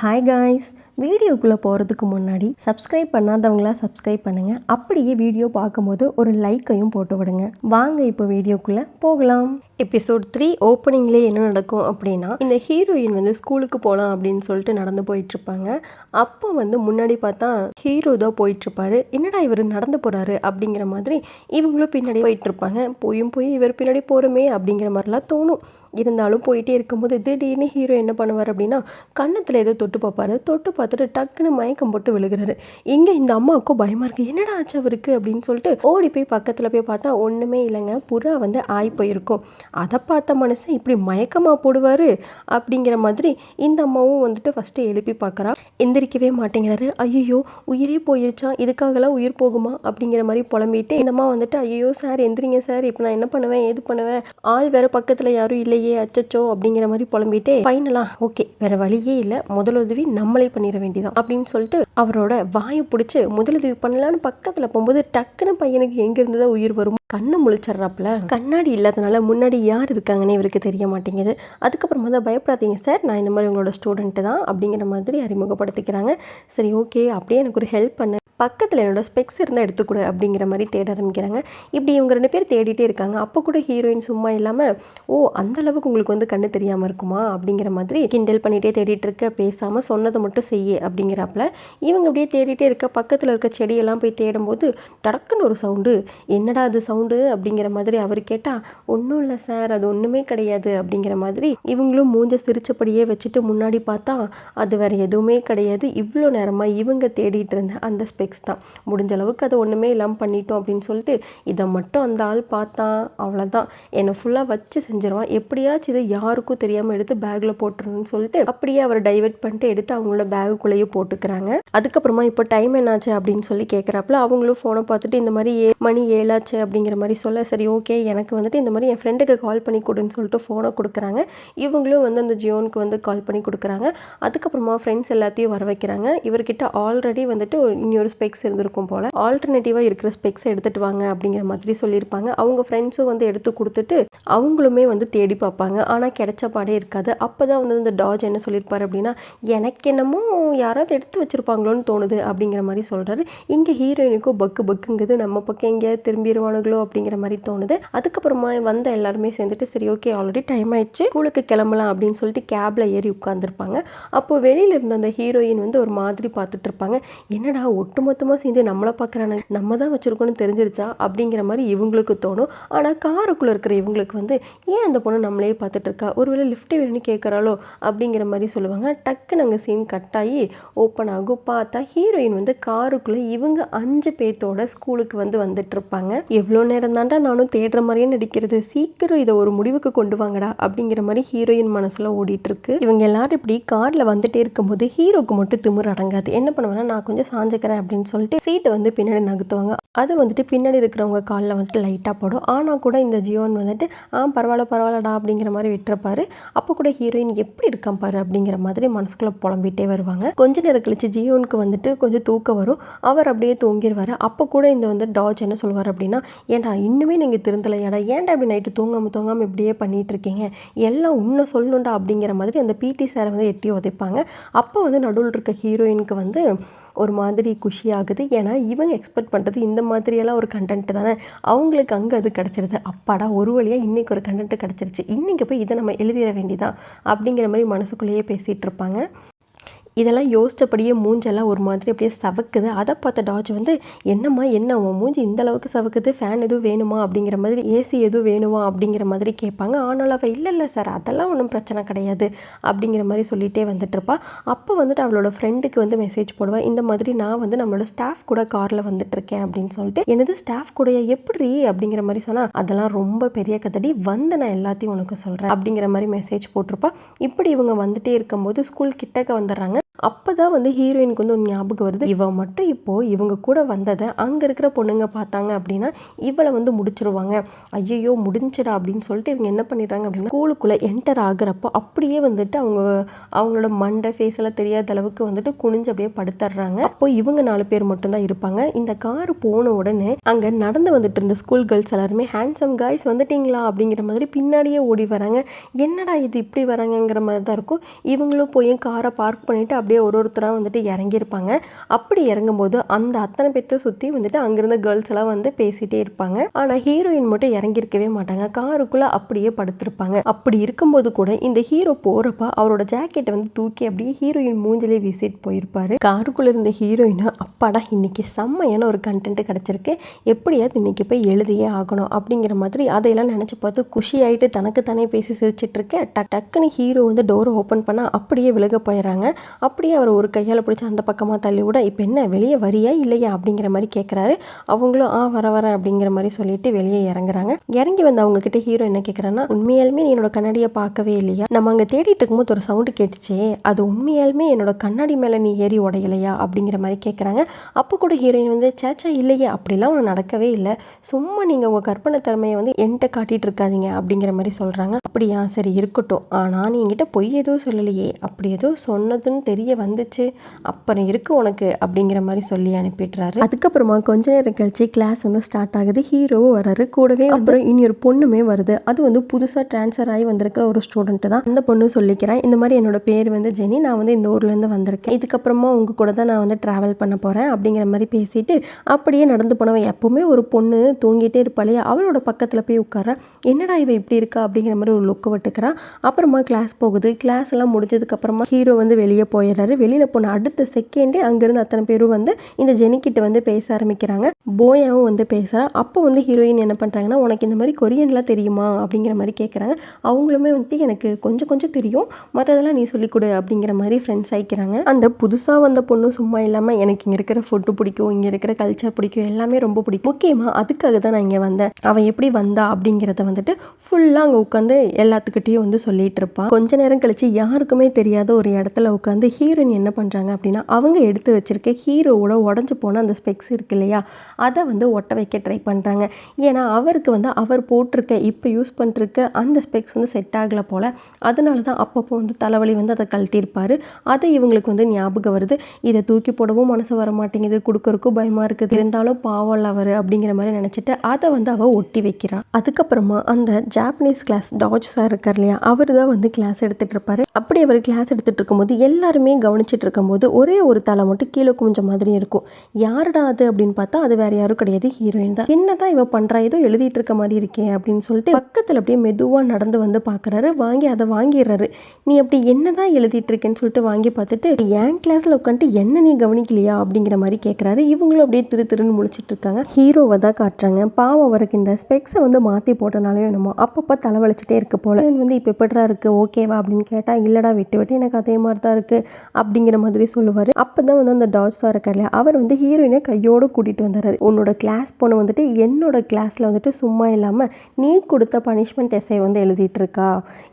Hi guys, வீடியோக்குள்ளே போகிறதுக்கு முன்னாடி சப்ஸ்கிரைப் பண்ணாதவங்களா சப்ஸ்கிரைப் பண்ணுங்கள். அப்படியே வீடியோ பார்க்கும்போது ஒரு லைக்கையும் போட்டு விடுங்க. வாங்க இப்போ வீடியோக்குள்ளே போகலாம். எபிசோட் 3 ஓப்பனிங்லேயே என்ன நடக்கும் அப்படின்னா, இந்த ஹீரோயின் வந்து ஸ்கூலுக்கு போகலாம் அப்படின்னு சொல்லிட்டு நடந்து போயிட்டுருப்பாங்க. அப்போ வந்து முன்னாடி பார்த்தா ஹீரோ தான் போயிட்டுருப்பாரு. என்னடா இவர் நடந்து போகிறாரு அப்படிங்கிற மாதிரி இவங்களும் பின்னாடி போயிட்டுருப்பாங்க. போய் இவர் பின்னாடி போகிறோமே அப்படிங்கிற மாதிரிலாம் தோணும். இருந்தாலும் போயிட்டே இருக்கும்போது திடீர்னு ஹீரோ என்ன பண்ணுவார் அப்படின்னா, கன்னத்தில் ஏதோ தொட்டு பார்ப்பாரு. தொட்டு பார்த்துட்டு டக்குன்னு மயக்கம் போட்டு விழுகிறாரு. இங்கே இந்த அம்மாவுக்கும் பயமாக இருக்குது. என்னடா ஆச்சு அவருக்கு அப்படின்னு சொல்லிட்டு ஓடி போய் பக்கத்தில் போய் பார்த்தா ஒன்றுமே இல்லைங்க. புறா வந்து ஆய் போயிருக்கும். அதை பார்த்த மனுஷன் இப்படி மயக்கமாக போடுவார் அப்படிங்கிற மாதிரி இந்த அம்மாவும் வந்துட்டு ஃபஸ்ட்டு எழுப்பி பார்க்குறா. எந்திரிக்கவே மாட்டேங்கிறாரு. ஐயோ உயிரே போயிருச்சா, இதுக்காகலாம் உயிர் போகுமா அப்படிங்கிற மாதிரி புலம்பிட்டு இந்த அம்மா வந்துட்டு, ஐயோ சார் எந்திரிங்க சார், இப்போ நான் என்ன பண்ணுவேன் ஏது பண்ணுவேன், ஆள் வேறு பக்கத்தில் யாரும் இல்லையே அச்சச்சோ அப்படிங்கிற மாதிரி புலம்பிட்டு ஃபைனலாக ஓகே வேறு வழியே இல்லை, முதலுதவி நம்மளே பண்ணிட வேண்டியதான் அப்படின்னு சொல்லிட்டு அவரோட வாயை பிடிச்சி முதலுதவி பண்ணலான்னு பக்கத்தில் போகும்போது டக்குன்னு பையனுக்கு எங்கேருந்து தான் உயிர் வரும். கண்ணை முழிச்சிட்றாப்புல. கண்ணாடி இல்லாதனால முன்னாடி யார் இருக்காங்கன்னு இவருக்கு தெரிய மாட்டேங்குது. அதுக்கப்புறமா தான் பயப்படாதீங்க சார், நான் இந்த மாதிரி உங்களோட ஸ்டூடெண்ட்டு தான் அப்படிங்கிற மாதிரி அறிமுகப்படுத்திக்கிறாங்க. சரி ஓகே, அப்படியே எனக்கு ஒரு ஹெல்ப் பண்ணு, பக்கத்தில் என்னோட ஸ்பெக்ஸ் இருந்தால் எடுத்துக்கூட அப்படிங்கிற மாதிரி தேட ஆரம்பிக்கிறாங்க. இப்படி இவங்க 2 பேர் தேடிட்டே இருக்காங்க. அப்போ கூட ஹீரோயின் சும்மா இல்லாமல், ஓ அந்த அளவுக்கு உங்களுக்கு வந்து கண்ணு தெரியாமல் இருக்குமா அப்படிங்கிற மாதிரி கிண்டல் பண்ணிகிட்டே தேடிட்டு இருக்க, பேசாமல் சொன்னதை மட்டும் செய்ய அப்படிங்கிறாப்புல. இவங்க அப்படியே தேடிட்டே இருக்க பக்கத்தில் இருக்க செடியெல்லாம் போய் தேடும்போது டக்குன்னு ஒரு சவுண்டு. என்னடா அது சவுண்டு அப்படிங்கிற மாதிரி அவர் கேட்டால், ஒன்றும் இல்லை சார், அது ஒன்றுமே கிடையாது அப்படிங்கிற மாதிரி இவங்களும் மூஞ்ச சிரிச்சபடியே வச்சுட்டு முன்னாடி பார்த்தா அது வேறு எதுவுமே கிடையாது. இவ்வளோ நேரமாக இவங்க தேடிட்டு இருந்த அந்த ஸ்பெக்ஸ் தான். முடிஞ்ச அளவுக்கு அதை ஒன்றுமே இல்லாமல் பண்ணிட்டோம் அப்படின்னு சொல்லிட்டு இதை மட்டும் அந்த ஆள் பார்த்தான், அவ்வளோதான் என்னை ஃபுல்லாக வச்சு செஞ்சிருவான், எப்படியாச்சும் இதை யாருக்கும் தெரியாமல் எடுத்து பேக்கில் போட்டுருன்னு சொல்லிட்டு அப்படியே அவர் டைவெர்ட் பண்ணிட்டு எடுத்து அவங்களோட பேகுக்குள்ளேயே போட்டுக்கிறாங்க. அதுக்கப்புறமா இப்போ டைம் என்னாச்சு அப்படின்னு சொல்லி கேட்குறாப்புல. அவங்களும் ஃபோனை பார்த்துட்டு இந்த மாதிரி மணி 7 ஆச்சு அப்படிங்கிற மாதிரி சொல்ல, சரி ஓகே எனக்கு வந்துட்டு இந்த மாதிரி என் ஃப்ரெண்டுக்கு கால் பண்ணி கொடுன்னு சொல்லிட்டு ஃபோனை கொடுக்குறாங்க. இவங்களும் வந்து அந்த ஜியோனுக்கு வந்து கால் பண்ணி கொடுக்குறாங்க. அதுக்கப்புறமா ஃப்ரெண்ட்ஸ் எல்லாத்தையும் வர வைக்கிறாங்க. இவர்கிட்ட ஆல்ரெடி வந்துட்டு இன்னொரு ஸ்பெக்ஸ் இருந்திருக்கும் போல், ஆல்டர்னேட்டிவாக இருக்கிற ஸ்பெக்ஸை எடுத்துகிட்டு வாங்க அப்படிங்கிற மாதிரி சொல்லியிருப்பாங்க. அவங்க ஃப்ரெண்ட்ஸும் வந்து எடுத்து கொடுத்துட்டு அவங்களுமே வந்து தேடி பார்ப்பாங்க. ஆனால் கிடைச்ச பாடே இருக்காது. அப்போ தான் வந்து இந்த டாஜ் என்ன சொல்லியிருப்பார் அப்படின்னா, எனக்கு என்னமோ யாராவது எடுத்து வச்சுருப்பாங்களோன்னு தோணுது அப்படிங்கிற மாதிரி சொல்கிறாரு. இங்கே ஹீரோயினுக்கும் பக்கு பக்குங்குது, நம்ம பக்கம் எங்கேயாவது திரும்பிடுவானுங்களோ அப்படிங்கிற மாதிரி தோணுது. அதுக்கப்புறமா வந்த எல்லாருமே சேர்ந்துட்டு சரி ஓகே ஆல்ரெடி டைம் ஆயிடுச்சு, ஸ்கூலுக்கு கிளம்பலாம் அப்படின்னு சொல்லிட்டு கேபில் ஏறி உட்காந்துருப்பாங்க. அப்போது வெளியில் இருந்த அந்த ஹீரோயின் வந்து ஒரு மாதிரி பார்த்துட்டு இருப்பாங்க. என்னடா ஒட்டுமொத்தமாக சேர்ந்து நம்மளை பார்க்குறாங்க, நம்ம தான் வச்சுருக்கோன்னு தெரிஞ்சிருச்சா அப்படிங்கிற மாதிரி இவங்களுக்கு தோணும். ஆனால் காருக்குள்ளே இருக்கிற இவங்களுக்கு வந்து ஏன் அந்த பொண்ணு நம்மளே பார்த்துட்டு இருக்கா, ஒருவேளை லிஃப்ட் வேணும்னு கேட்குறாளோ அப்படிங்கிற மாதிரி சொல்லுவாங்க. டக்குன்னு அங்கே சீன் கட் ஆகி ஓப்பன் ஆகும். பார்த்தா ஹீரோயின் வந்து காருக்குள்ளே இவங்க 5 பேர்த்தோட ஸ்கூலுக்கு வந்து வந்துட்டு இருப்பாங்க. எவ்வளோ நேரம் தாண்டா நானும் தேடுற மாதிரியே நடிக்கிறது, சீக்கிரம் இதை ஒரு முடிவுக்கு கொண்டு வாங்கடா அப்படிங்கிற மாதிரி ஹீரோயின் மனசில் ஓடிட்டு இருக்கு. இவங்க எல்லாரும் இப்படி காரில் வந்துட்டே இருக்கும்போது ஹீரோக்கு மட்டும் திமிர் அடங்காது. என்ன பண்ணுவாங்கன்னா, நான் கொஞ்சம் சாஞ்சுக்கிறேன் அப்படின்னு சொல்லிட்டு சீட்டை வந்து பின்னாடி நகர்த்துவாங்க. அது வந்துட்டு பின்னாடி இருக்கிறவங்க காலில் வந்துட்டு லைட்டாக போடும். ஆனால் கூட இந்த ஜியோன் வந்துட்டு பரவாயில்லடா அப்படிங்கிற மாதிரி விட்டுருப்பாரு. அப்போ கூட ஹீரோயின் எப்படி இருக்கான் பாரு அப்படிங்கிற மாதிரி மனசுக்குள்ளே புலம்பிகிட்டே வருவாங்க. கொஞ்ச நேரம் கழிச்சு ஜியோனுக்கு வந்துட்டு கொஞ்சம் தூக்கம் வரும். அவர் அப்படியே தூங்கிடுவார். அப்போ கூட இந்த வந்து டாஜ் என்ன சொல்லுவார் அப்படின்னா, ஏன்டா இன்னுமே நீங்கள் திருந்தலையாடா, ஏன்டா இப்படி நைட்டு தூங்காமல் இப்படியே பண்ணிகிட்டு இருக்கீங்க, எல்லாம் உன்னை சொல்லணுண்டா அப்படிங்கிற மாதிரி அந்த பிடி சாரை வந்து எட்டி உதைப்பாங்க. அப்போ வந்து நடுவில் இருக்க ஹீரோயினுக்கு வந்து ஒரு மாதிரி குஷியாகுது. ஏன்னா இவங்க எக்ஸ்பெக்ட் பண்ணுறது இந்த மாதிரியெல்லாம் ஒரு கண்டென்ட் தானே, அவங்களுக்கு அங்கே அது கிடச்சிருது. அப்பாடா ஒரு வழியாக இன்றைக்கி ஒரு கண்டென்ட் கிடச்சிருச்சு, இன்றைக்கி போய் இதை நம்ம எழுதிட வேண்டியதான் அப்படிங்கிற மாதிரி மனசுக்குள்ளேயே பேசிகிட்டு இருப்பாங்க. இதெல்லாம் யோசித்தபடியே மூஞ்செல்லாம் ஒரு மாதிரி அப்படியே சவக்குது. அதை பார்த்த டாஜ் வந்து, என்னம்மா என்ன உன் மூஞ்சி இந்த அளவுக்கு சவக்குது, ஃபேன் எதுவும் வேணுமா அப்படிங்கிற மாதிரி, ஏசி எதுவும் வேணுமா அப்படிங்கிற மாதிரி கேட்பாங்க. ஆனாலும் அவள் இல்லை சார் அதெல்லாம் ஒன்றும் பிரச்சனை கிடையாது அப்படிங்கிற மாதிரி சொல்லிகிட்டே வந்துட்டு இருப்பா. அப்போ வந்துட்டு அவளோட ஃப்ரெண்டுக்கு வந்து மெசேஜ் போடுவேன், இந்த மாதிரி நான் வந்து நம்மளோட ஸ்டாஃப் கூட காரில் வந்துட்டு இருக்கேன் அப்படின்னு சொல்லிட்டு. எனது ஸ்டாஃப் கூட எப்படி அப்படிங்கிற மாதிரி சொன்னால், அதெல்லாம் ரொம்ப பெரிய கதடி, வந்து நான் எல்லாத்தையும் உனக்கு சொல்கிறேன் அப்படிங்கிற மாதிரி மெசேஜ் போட்டிருப்பா. இப்படி இவங்க வந்துட்டே இருக்கும்போது ஸ்கூல் கிட்டக்க வந்துடுறாங்க. அப்போ தான் வந்து ஹீரோயினுக்கு வந்து ஒரு ஞாபகம் வருது, இவன் மட்டும் இப்போது இவங்க கூட வந்ததை அங்கே இருக்கிற பொண்ணுங்க பார்த்தாங்க அப்படின்னா இவளை வந்து முடிச்சிருவாங்க, ஐயையோ முடிஞ்சிடா அப்படின்னு சொல்லிட்டு இவங்க என்ன பண்ணிடுறாங்க அப்படின்னா ஸ்கூலுக்குள்ளே என்டர் ஆகுறப்போ அப்படியே வந்துட்டு அவங்களோட மண்டை ஃபேஸ் எல்லாம் தெரியாத அளவுக்கு வந்துட்டு குனிஞ்சு அப்படியே படுத்துடுறாங்க. அப்போ இவங்க 4 பேர் மட்டும்தான் இருப்பாங்க. இந்த கார் போன உடனே அங்கே நடந்து வந்துட்டு இருந்த ஸ்கூல் கேர்ள்ஸ் எல்லாருமே ஹேண்ட்ஸம் காய்ஸ் வந்துட்டீங்களா அப்படிங்கிற மாதிரி பின்னாடியே ஓடி வராங்க. என்னடா இது இப்படி வராங்கங்கிற மாதிரி தான் இருக்கும். இவங்களும் போய் காரை பார்க் பண்ணிவிட்டு அப்படியே ஒருத்தராக வந்துட்டு இறங்கியிருப்பாங்க. அப்படி இறங்கும்போது அந்த அத்தனை பேர்த்த சுற்றி வந்துட்டு அங்கேருந்த கேர்ள்ஸ் எல்லாம் வந்து பேசிகிட்டே இருப்பாங்க. ஆனால் ஹீரோயின் மட்டும் இறங்கியிருக்கவே மாட்டாங்க, காருக்குள்ளே அப்படியே படுத்திருப்பாங்க. அப்படி இருக்கும்போது கூட இந்த ஹீரோ போகிறப்ப அவரோட ஜாக்கெட்டை வந்து தூக்கி அப்படியே ஹீரோயின் மூஞ்சிலே வீசிட்டு போயிருப்பாரு. காருக்குள்ளே இருந்த ஹீரோயினை அப்பாடா இன்னைக்கு செம்மையான ஒரு கண்டென்ட் கிடச்சிருக்கு, எப்படியாவது இன்னைக்கு போய் எழுதியே ஆகணும் அப்படிங்கிற மாதிரி அதையெல்லாம் நினச்சி பார்த்து குஷி ஆகிட்டு தனக்கு தானே பேசி சிரிச்சிட்டு இருக்கேன். டக்குன்னு ஹீரோ வந்து டோரை ஓப்பன் பண்ணால் அப்படியே விலக போயிடறாங்க. அப்படியே அவர் ஒரு கையால் பிடிச்சி அந்த பக்கமாக தள்ளி விட இப்போ என்ன வெளியே வரியா இல்லையா அப்படிங்கிற மாதிரி கேட்குறாரு. அவங்களும் வர அப்படிங்கிற மாதிரி சொல்லிட்டு வெளியே இறங்குறாங்க. இறங்கி வந்து அவங்க கிட்ட ஹீரோ என்ன கேட்குறான்னா, உண்மையாலுமே நீ என்னோட கண்ணாடியை பார்க்கவே இல்லையா, நம்ம அங்கே தேடிட்டு இருக்கும்போது ஒரு சவுண்டு கேட்டுச்சே, அது உண்மையாலுமே என்னோட கண்ணாடி மேலே நீ ஏறி உடையலையா அப்படிங்கிற மாதிரி கேட்குறாங்க. அப்போ கூட ஹீரோயின் வந்து சேச்சா இல்லையே, அப்படிலாம் ஒன்று நடக்கவே இல்லை, சும்மா நீங்கள் உங்கள் கற்பனை திறமையை வந்து என்கிட்ட காட்டிகிட்டு இருக்காதீங்க அப்படிங்கிற மாதிரி சொல்கிறாங்க. அப்படியா, சரி இருக்கட்டும், ஆனால் நீ என்கிட்ட பொய் எதுவும் சொல்லலையே, அப்படி ஏதோ சொன்னதுன்னு தெரிய வந்துச்சு, அப்புறம் இருக்கு உனக்கு அப்படிங்கிற மாதிரி சொல்லி அனுப்பிடுறாரு. அதுக்கப்புறமா கொஞ்ச நேரம் கழிச்சு கிளாஸ் வந்து ஸ்டார்ட் ஆகுது. ஹீரோவும் வராரு, கூடவே அப்புறம் இனி ஒரு பொண்ணுமே வருது. அது வந்து புதுசாக ட்ரான்ஸ்ஃபர் ஆகி வந்திருக்கிற ஒரு ஸ்டூடெண்ட் தான். அந்த பொண்ணு சொல்லிக்கிறேன், இந்த மாதிரி என்னோட பேர் வந்து ஜெனி, நான் வந்து இந்த ஊர்லேருந்து வந்திருக்கேன், இதுக்கப்புறமா உங்கள் கூட தான் நான் வந்து ட்ராவல் பண்ண போகிறேன் அப்படிங்கிற மாதிரி பேசிட்டு அப்படியே நடந்து போனவன் எப்போவுமே ஒரு பொண்ணு தூங்கிட்டே இருப்பாளே அவளோட பக்கத்தில் போய் உட்கார, என்னடா இவ இப்படி இருக்கா அப்படிங்கிற மாதிரி ஒரு லுக்கு விட்டுக்கிறான். அப்புறமா கிளாஸ் போகுது. கிளாஸ் எல்லாம் முடிஞ்சதுக்கப்புறமா ஹீரோ வந்து வெளியே போயிடுறாரு. வெளியில் போன அடுத்த செகண்டே அங்கேருந்து அத்தனை பேரும் வந்து இந்த ஜெனிக்கிட்ட வந்து பேச ஆரம்பிக்கிறாங்க. போயாவும் வந்து பேசுகிறா. அப்போ வந்து ஹீரோயின் என்ன பண்ணுறாங்கன்னா, உனக்கு இந்த மாதிரி கொரியன்லாம் தெரியுமா அப்படிங்கிற மாதிரி கேட்குறாங்க. அவங்களுமே வந்து எனக்கு கொஞ்சம் கொஞ்சம் தெரியும், மற்றதெல்லாம் நீ சொல்லிக் கொடு அப்படிங்கிற மாதிரி ஃப்ரெண்ட்ஸ் ஆகிக்கிறாங்க. அந்த புதுசாக வந்த பொண்ணு சும்மா இல்லாமல் எனக்கு இங்கே இருக்கிற ஃபுட்டு பிடிக்கும், இங்கே இருக்கிற கல்ச்சர் பிடிக்கும், எல்லாமே ரொம்ப பிடிக்கும், முக்கியமாக அதுக்காக தான் நான் இங்கே வந்தேன், அவன் எப்படி வந்தா அப்படிங்கிறத வந்துட்டு ஃபுல்லாக அங்கே உட்காந்து எல்லாத்துக்கிட்டையும் வந்து சொல்லிட்டு இருப்பான். கொஞ்ச நேரம் கழிச்சு யாருக்குமே தெரியாத ஒரு இடத்துல உட்காந்து ஹீரோயின் என்ன பண்ணுறாங்க அப்படின்னா, அவங்க எடுத்து வச்சிருக்க ஹீரோவோட உடஞ்சி போன அந்த ஸ்பெக்ஸ் இருக்கு இல்லையா, அதை வந்து ஒட்ட வைக்க ட்ரை பண்ணுறாங்க. ஏன்னா அவருக்கு வந்து அவர் போட்டிருக்க இப்போ யூஸ் பண்ணிருக்க அந்த ஸ்பெக்ஸ் வந்து செட் ஆகலை போல், அதனால தான் அப்பப்போ வந்து தலைவலி வந்து அதை கழட்டியிருப்பார். அதை இவங்களுக்கு வந்து ஞாபகம் வருது. இதை தூக்கி போடவும் மனசு வர மாட்டேங்குது, கொடுக்கறக்கும் பயமாக இருக்குது, இருந்தாலும் பாவம் அவர் அப்படிங்கிற மாதிரி நினச்சிட்டு அதை வந்து அவள் ஒட்டி வைக்கிறான். அதுக்கப்புறமா அந்த ஜாப்பனீஸ் கிளாஸ் டாஜ் சார் இருக்கார் இல்லையா, அவர் தான் வந்து கிளாஸ் எடுத்துகிட்டு இருப்பார். அப்படி அவர் கிளாஸ் எடுத்துகிட்டு இருக்கும்போது எல்லாருமே கவனிச்சிட்டு இருக்கும்போது ஒரே ஒரு தலை மட்டும் கீழே குமிஞ்ச மாதிரி இருக்கும். யாருடா அது அப்படின்னு பார்த்தா அது வேற யாரும் கிடையாது, ஹீரோயின் தான். என்னதான் இவ பண்ணுறா, ஏதோ எழுதிட்டு இருக்க மாதிரி இருக்கே அப்படின்னு சொல்லிட்டு பக்கத்தில் அப்படியே மெதுவாக நடந்து வந்து பார்க்குறாரு. வாங்கி அதை வாங்கிடுறாரு. நீ அப்படி என்னதான் எழுதிட்டு இருக்கேன்னு சொல்லிட்டு வாங்கி பார்த்துட்டு, என் கிளாஸில் உட்காந்துட்டு என்ன நீ கவனிக்கலையா அப்படிங்கிற மாதிரி கேட்குறாரு. இவங்களும் அப்படியே திருன்னு முழிச்சிட்டு இருக்காங்க. ஹீரோவை தான் காட்டுறாங்க. பாவம் அவருக்கு இந்த ஸ்பெக்ஸை வந்து மாற்றி போட்டனாலே என்னமோ அப்பப்போ தலைவலிச்சிட்டே இருக்க போல. வந்து இப்போ எப்படா இருக்குது ஓகேவா அப்படின்னு கேட்டால், இல்லைடா விட்டு எனக்கு அதே மாதிரி தான் இருக்குது அப்படிங்கிற மாதிரி சொல்லுவார். அப்போ தான் வந்து அந்த டாஜ் சார் இருக்கார் இல்லையா, அவர் வந்து ஹீரோயினை கையோடு கூட்டிகிட்டு வந்துடுறாரு. உன்னோட கிளாஸ் பொண்ணு வந்துட்டு என்னோட கிளாஸில் வந்துட்டு சும்மா இல்லாமல் நீ கொடுத்த பனிஷ்மெண்ட் எஸ்ஸை வந்து எழுதிட்டு இருக்கா,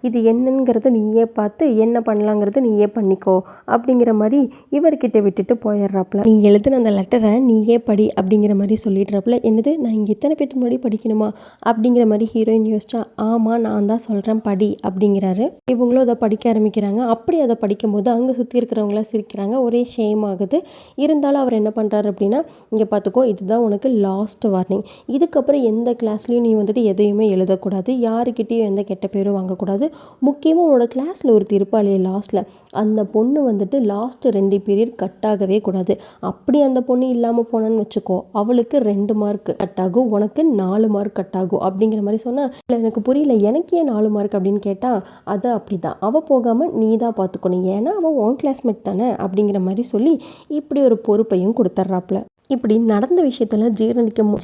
இது என்னங்கிறத நீயே பார்த்து என்ன பண்ணலாங்கிறது நீயே பண்ணிக்கோ அப்படிங்கிற மாதிரி இவர்கிட்ட விட்டுட்டு போயிடுறாப்புல. நீ எழுதுன அந்த லெட்டரை நீயே படி அப்படிங்கிற மாதிரி சொல்லிடுறாப்புல. என்னது, நான் இங்கே இத்தனை பேருக்கு முன்னாடி படிக்கணுமா அப்படிங்கிற மாதிரி ஹீரோயின் யோசிச்சா, ஆமாம் நான் தான் சொல்கிறேன் படி அப்படிங்கிறாரு. இவங்களும் அதை படிக்க ஆரம்பிக்கிறாங்க. அப்படி அதை படிக்கும்போது அங்கே சுற்றி இருக்கிறவங்களாம் சிரிக்கிறாங்க. ஒரே ஷேம் ஆகுது. இருந்தாலும் அவர் என்ன பண்ணுறாரு அப்படின்னா, இங்கே பார்த்துக்கோ, இதுதான் உனக்கு லாஸ்ட் வார்னிங், இதுக்கப்புறம் எந்த கிளாஸ்லையும் நீ வந்துட்டு எதையுமே எழுதக்கூடாது, யாருக்கிட்டேயும் எந்த கெட்ட பேரும் வாங்கக்கூடாது, முக்கியமாக உன்னோட கிளாஸில் ஒரு திருப்பாளைய லாஸ்ட்டில் அந்த பொண்ணு வந்துட்டு லாஸ்ட்டு 2 பீரியட் கட் ஆகவே கூடாது, அப்படி அந்த பொண்ணு இல்லாமல் போனான்னு வச்சுக்கோ, அவளுக்கு 2 மார்க் கட் ஆகும், உனக்கு 4 மார்க் கட் ஆகும் அப்படிங்கிற மாதிரி சொன்னால், இல்லை எனக்கு புரியல, எனக்கு ஏன் 4 மார்க் அப்படின்னு கேட்டால், அது அப்படி தான், அவள் போகாமல் நீ தான் பார்த்துக்கணும், ஏன்னா அவள் உன் கிளாஸ்மேட் தானே அப்படிங்கிற மாதிரி சொல்லி இப்படி ஒரு பொறுப்பையும் கொடுத்துட்றாப்புல. இப்படி நடந்த விஷயத்தில்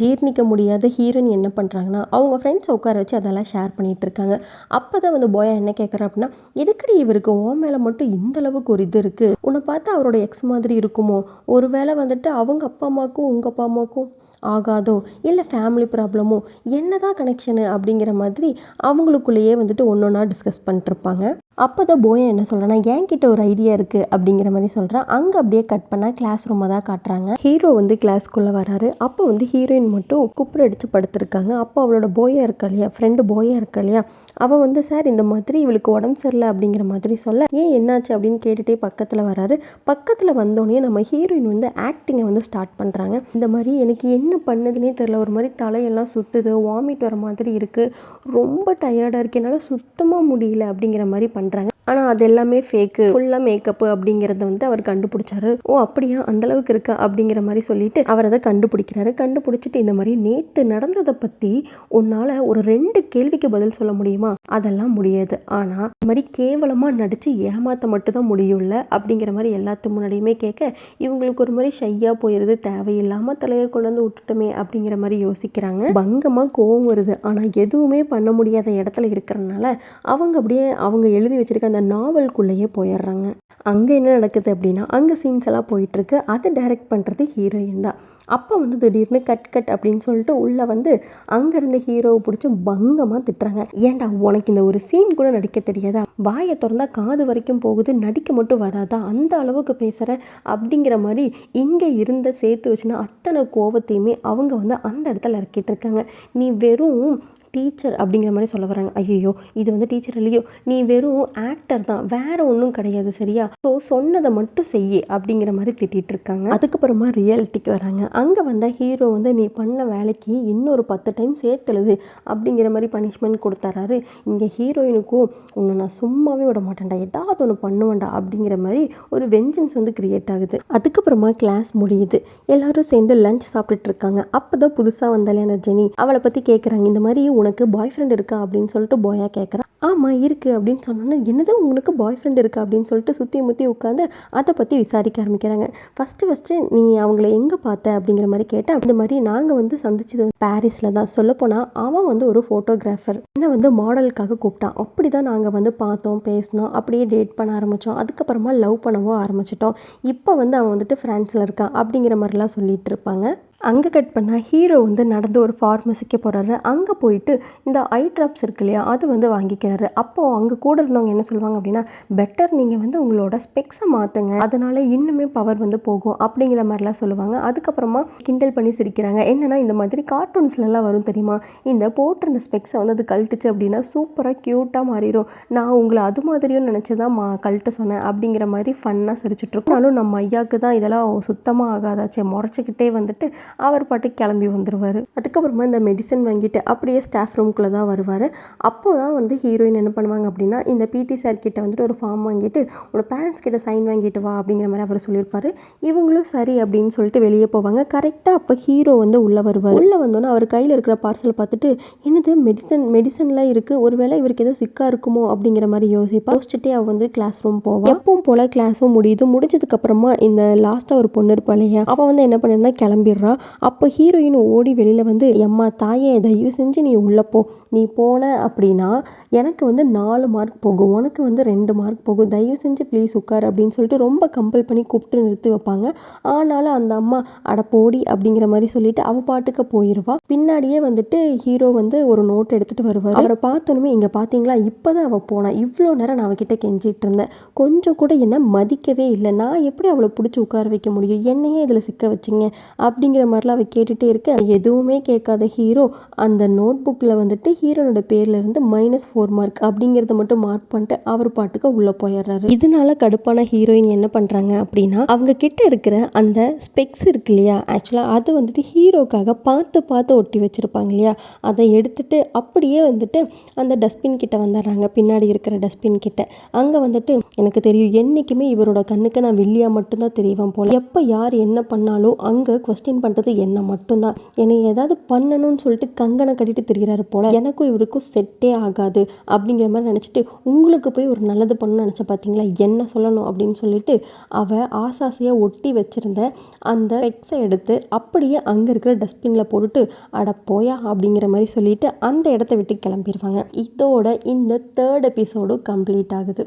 ஜீர்ணிக்க முடியாத ஹீரோயின் என்ன பண்ணுறாங்கன்னா, அவங்க ஃப்ரெண்ட்ஸை உட்கார வச்சு அதெல்லாம் ஷேர் பண்ணிகிட்டு இருக்காங்க. அப்போ தான் வந்து போயா என்ன கேட்குறா அப்படின்னா, எதுக்கடி இவருக்கு உன் மேலே மட்டும் இந்த அளவுக்கு ஒரு இது இருக்குது, உன்னை பார்த்தா அவரோட எக்ஸ் மாதிரி இருக்குமோ, ஒரு வேளை வந்துட்டு அவங்க அப்பா அம்மாவுக்கும் உங்கள் அப்பா அம்மாவுக்கும் ஆகாதோ இல்லை ஃபேமிலி ப்ராப்ளமோ என்னதான் கனெக்ஷனு அப்படிங்கிற மாதிரி அவங்களுக்குள்ளேயே வந்துட்டு ஒன்றா டிஸ்கஸ் பண்ணிட்டுருப்பாங்க. அப்போ தான் போயா என்ன சொல்கிறேன்னா, என்கிட்ட ஒரு ஐடியா இருக்குது அப்படிங்கிற மாதிரி சொல்கிறான். அங்கே அப்படியே கட் பண்ணால் கிளாஸ் ரூமை தான் காட்டுறாங்க. ஹீரோ வந்து கிளாஸ்க்குள்ளே வராரு. அப்போ வந்து ஹீரோயின் மட்டும் குப்புற அடித்து படுத்துருக்காங்க. அப்போ அவளோட போயா இருக்கா இல்லையா, ஃப்ரெண்டு போயா இருக்கா இல்லையா, அவள் வந்து சார் இந்த மாதிரி இவளுக்கு உடம்பு சரியில்லை அப்படிங்கிற மாதிரி சொல்ல, ஏன் என்னாச்சு அப்படின்னு கேட்டுகிட்டே பக்கத்தில் வராரு. பக்கத்தில் வந்தோடனே நம்ம ஹீரோயின் வந்து ஆக்டிங்கை வந்து ஸ்டார்ட் பண்ணுறாங்க. இந்த மாதிரி எனக்கு என்ன பண்ணுதுன்னே தெரில, ஒரு மாதிரி தலையெல்லாம் சுற்றுது, வாமிட் வர மாதிரி இருக்குது, ரொம்ப டயர்டாக இருக்குது, என்னால் சுத்தமாக முடியல அப்படிங்கிற மாதிரி பண்ணுறாங்க. ஆனால் அது எல்லாமே ஃபேக்கு, ஃபுல்லாக மேக்கப்பு அப்படிங்கிறத வந்து அவர் கண்டுபிடிச்சாரு. ஓ அப்படியா, அந்தளவுக்கு இருக்கா அப்படிங்கிற மாதிரி சொல்லிட்டு அவர் அதை கண்டுபிடிக்கிறாரு. கண்டுபிடிச்சிட்டு இந்த மாதிரி நேற்று நடந்ததை பற்றி உன்னால் ஒரு 2 கேள்விக்கு பதில் சொல்ல முடியுமா? அதெல்லாம் முடியாது. ஆனால் இந்த மாதிரி கேவலமாக நடித்து ஏமாற்ற மட்டும்தான் முடியும்ல அப்படிங்கிற மாதிரி எல்லாத்து முன்னாடியுமே கேட்க, இவங்களுக்கு ஒரு மாதிரி ஷையாக போயிடுது. தேவையில்லாமல் தலையை கொண்டு வந்து விட்டுட்டோமே அப்படிங்கிற மாதிரி யோசிக்கிறாங்க. பங்கமாக கோவம் வருது. ஆனால் எதுவுமே பண்ண முடியாத இடத்துல இருக்கிறனால அவங்க அப்படியே அவங்க எழுதி வச்சிருக்க அந்த நாவல்குள்ளேயே போயிடுறாங்க. அங்கே என்ன நடக்குது அப்படின்னா, அங்கே சீன்ஸ் எல்லாம் போயிட்டுருக்கு. அதை டைரக்ட் பண்ணுறது ஹீரோயின் தான். அப்போ வந்து திடீர்னு கட் அப்படின்னு சொல்லிட்டு உள்ளே வந்து அங்கேருந்து ஹீரோவை பிடிச்சி பங்கமாக திட்டுறாங்க. ஏன்டா உனக்கு இந்த ஒரு சீன் கூட நடிக்க தெரியாதா? வாயை திறந்தா காது வரைக்கும் போகுது, நடிக்க மட்டும் வராதா? அந்த அளவுக்கு பேசுகிற அப்படிங்கிற மாதிரி இங்கே இருந்த சேர்த்து வச்சுன்னா அத்தனை கோவத்தையுமே அவங்க வந்து அந்த இடத்துல இறக்கிட்டு இருக்காங்க. நீ வெறும் டீச்சர் அப்படிங்கிற மாதிரி சொல்ல வராங்க. ஐயோ இது வந்து டீச்சர் இல்லையோ, நீ வெறும் ஆக்டர் தான், வேற ஒன்றும் கிடையாது சரியா, ஸோ சொன்னதை மட்டும் செய்ய அப்படிங்கிற மாதிரி திட்டிகிட்டு இருக்காங்க. அதுக்கப்புறமா ரியாலிட்டிக்கு வராங்க. அங்கே வந்த ஹீரோ வந்து நீ பண்ண வேலைக்கு இன்னொரு 10 டைம் சேர்த்துழுது அப்படிங்கிற மாதிரி பனிஷ்மெண்ட் கொடுத்தாரு. இங்கே ஹீரோயினுக்கும் உன்னை நான் சும்மாவே விட மாட்டேன்டா, ஏதாவது ஒன்று பண்ணுவேன்டா அப்படிங்கிற மாதிரி ஒரு வெஞ்சன்ஸ் வந்து கிரியேட் ஆகுது. அதுக்கப்புறமா கிளாஸ் முடியுது. எல்லாரும் சேர்ந்து லஞ்ச் சாப்பிட்டுட்டு இருக்காங்க. அப்போ தான் புதுசாக வந்தாலே அந்த ஜெனி அவளை பற்றி கேட்குறாங்க. இந்த மாதிரி உனக்கு பாய் ஃப்ரெண்ட் இருக்கா அப்படின்னு சொல்லிட்டு போயா கேட்குறான். ஆமாம் இருக்குது அப்படின்னு சொன்னோன்னே, என்னது உங்களுக்கு பாய் ஃப்ரெண்ட் இருக்கா அப்படின்னு சொல்லிட்டு சுற்றி முற்றி உட்காந்து அதை பற்றி விசாரிக்க ஆரம்பிக்கிறாங்க. ஃபஸ்ட்டு நீ அவங்கள எங்கே பார்த்த அப்படிங்கிற மாதிரி கேட்டால், இந்த மாதிரி நாங்கள் வந்து சந்திச்சது பாரிஸில் தான். சொல்லப்போனால் அவன் வந்து ஒரு ஃபோட்டோகிராஃபர், என்னை வந்து மாடலுக்காக கூப்பிட்டான். அப்படி தான் நாங்கள் வந்து பார்த்தோம், பேசினோம், அப்படியே டேட் பண்ண ஆரம்பித்தோம். அதுக்கப்புறமா லவ் பண்ணவும் ஆரம்பிச்சிட்டோம். இப்போ வந்து அவன் வந்துட்டு ஃப்ரான்ஸில் இருக்கான் அப்படிங்கிற மாதிரிலாம் சொல்லிகிட்டு இருப்பாங்க. அங்கே கட் பண்ணால் ஹீரோ வந்து நடந்து ஒரு ஃபார்மசிக்கு போகிறாரு. அங்கே போயிட்டு இந்த ஐ ட்ராப்ஸ் இருக்கு இல்லையா, அது வந்து வாங்கிக்கிறாரு. அப்போது அங்கே கூட இருந்தவங்க என்ன சொல்லுவாங்க அப்படின்னா, பெட்டர் நீங்கள் வந்து உங்களோட ஸ்பெக்ஸை மாற்றுங்க, அதனால இன்னுமே பவர் வந்து போகும் அப்படிங்கிற மாதிரிலாம் சொல்லுவாங்க. அதுக்கப்புறமா கிண்டல் பண்ணி சிரிக்கிறாங்க. என்னென்னா இந்த மாதிரி கார்ட்டூன்ஸ்லாம் வரும் தெரியுமா, இந்த போட்டிருந்த ஸ்பெக்ஸை வந்து அது கழட்டுச்சு அப்படின்னா சூப்பராக க்யூட்டாக மாறிடும், நான் உங்களை அது மாதிரியும் நினச்சி தான் கழட்ட சொன்னேன் அப்படிங்கிற மாதிரி ஃபன்னாக சிரிச்சுட்ருக்கோம். ஆனாலும் நம்ம ஐயாவுக்கு தான் இதெல்லாம் சுத்தமாக ஆகாதாச்சே, முறைச்சிக்கிட்டே வந்துட்டு அவர் பாட்டு கிளம்பி வந்துடுவார். அதுக்கப்புறமா இந்த மெடிசன் வாங்கிட்டு அப்படியே ஸ்டாஃப் ரூம்குள்ளே தான் வருவார். அப்போ தான் வந்து ஹீரோயின் என்ன பண்ணுவாங்க அப்படின்னா, இந்த பிடி சார் கிட்ட வந்துட்டு ஒரு ஃபார்ம் வாங்கிட்டு உன்னோட பேரண்ட்ஸ் கிட்ட சைன் வாங்கிட்டு வா அப்படிங்கிற மாதிரி அவர் சொல்லியிருப்பார். இவங்களும் சரி அப்படின்னு சொல்லிட்டு வெளியே போவாங்க. கரெக்டாக அப்போ ஹீரோ வந்து உள்ளே வருவார். உள்ளே வந்தோன்னே அவர் கையில் இருக்கிற பார்சலை பார்த்துட்டு, என்னது மெடிசன்லாம் இருக்குது, ஒருவேளை இவருக்கு ஏதோ சிக்காக இருக்குமோ அப்படிங்கிற மாதிரி யோசிச்சுட்டே அவள் வந்து கிளாஸ் ரூம் போவாள். எப்பவும் போல் கிளாஸும் முடிஞ்சதுக்கப்புறமா இந்த லாஸ்ட்டாக ஒரு பொண்ணு இருப்பா இல்லையா, அவள் வந்து என்ன பண்ணுன்னா கிளம்பிடுறா. அப்போ ஹீரோயின் ஓடி வெளியில் வந்து, எம்மா தாயே தயவு செஞ்சு நீ உள்ளே போ, நீ போன அப்படின்னா எனக்கு வந்து 4 மார்க் போகும், உனக்கு வந்து 2 மார்க் போகும், தயவு செஞ்சு ப்ளீஸ் உட்கார் அப்படின்னு சொல்லிட்டு ரொம்ப கம்பல் பண்ணி கூப்பிட்டு நிறுத்தி வைப்பாங்க. ஆனாலும் அந்த அம்மா அட போடி அப்படிங்கிற மாதிரி சொல்லிட்டு அவள் பாட்டுக்கு போயிடுவா. பின்னாடியே வந்துட்டு ஹீரோ வந்து ஒரு நோட் எடுத்துகிட்டு வருவார். அவரை பார்த்தோன்னே, இங்கே பார்த்தீங்களா இப்போ தான் அவள் போனா, இவ்வளோ நேரம் நான் அவகிட்ட கெஞ்சிட்டு இருந்தேன், கொஞ்சம் கூட என்ன மதிக்கவே இல்லை, நான் எப்படி அவளை பிடிச்சி உட்கார வைக்க முடியும், என்னையே இதில் சிக்க வச்சிங்க அப்படிங்கிற மாதிரிலாம் அவள் கேட்டுகிட்டே இருக்க, எதுவுமே கேட்காத ஹீரோ அந்த நோட் புக்கில் வந்துட்டு ஹீரோனோட பேர்லேருந்து -4 மார்க் அப்படிங்கிறத மட்டும் மார்க் பண்ணிட்டு அவர் பாட்டுக்கு உள்ளே போயிடுறாரு. இதனால கடுப்பான ஹீரோயின் என்ன பண்ணுறாங்க அப்படின்னா, அவங்க கிட்ட இருக்கிற அந்த ஸ்பெக்ஸ் இருக்கு இல்லையா, ஆக்சுவலாக அது வந்துட்டு ஹீரோக்காக பார்த்து ஒட்டி வச்சுருப்பாங்க இல்லையா, அதை எடுத்துட்டு அப்படியே வந்துட்டு அந்த டஸ்ட்பின் கிட்ட வந்துடுறாங்க. பின்னாடி இருக்கிற டஸ்ட்பின் கிட்ட அங்கே வந்துட்டு, எனக்கு தெரியும் என்றைக்குமே இவரோட கண்ணுக்கு நான் வில்லியாக மட்டும்தான் தெரியுவேன் போல், எப்போ யார் என்ன பண்ணாலும் அங்கே குவெஸ்டின் பண்ணுறது என்ன மட்டும்தான், என்னை ஏதாவது பண்ணணும்னு சொல்லிட்டு கங்கனை கட்டிட்டு திரிகிறாரு போல், எனக்கும் இவருக்கும் செட்டே ஆகாது அப்படிங்கிற மாதிரி நினச்சிட்டு, உங்களுக்கு போய் ஒரு நல்லது பண்ணணும்னு நினச்ச பார்த்தீங்களா, என்ன சொல்லணும் அப்படின்னு சொல்லிட்டு அவள் ஆசாசியாக ஒட்டி வச்சுருந்த அந்த ஸ்பெக்ஸை எடுத்து அப்படியே அங்கே இருக்கிற டஸ்ட்பினில் போட்டுட்டு அட போயா அப்படிங்கிற மாதிரி சொல்லிட்டு அந்த இடத்த விட்டு கிளம்பிடுவாங்க. இதோட இந்த 3rd எபிசோடு கம்ப்ளீட் ஆகுது.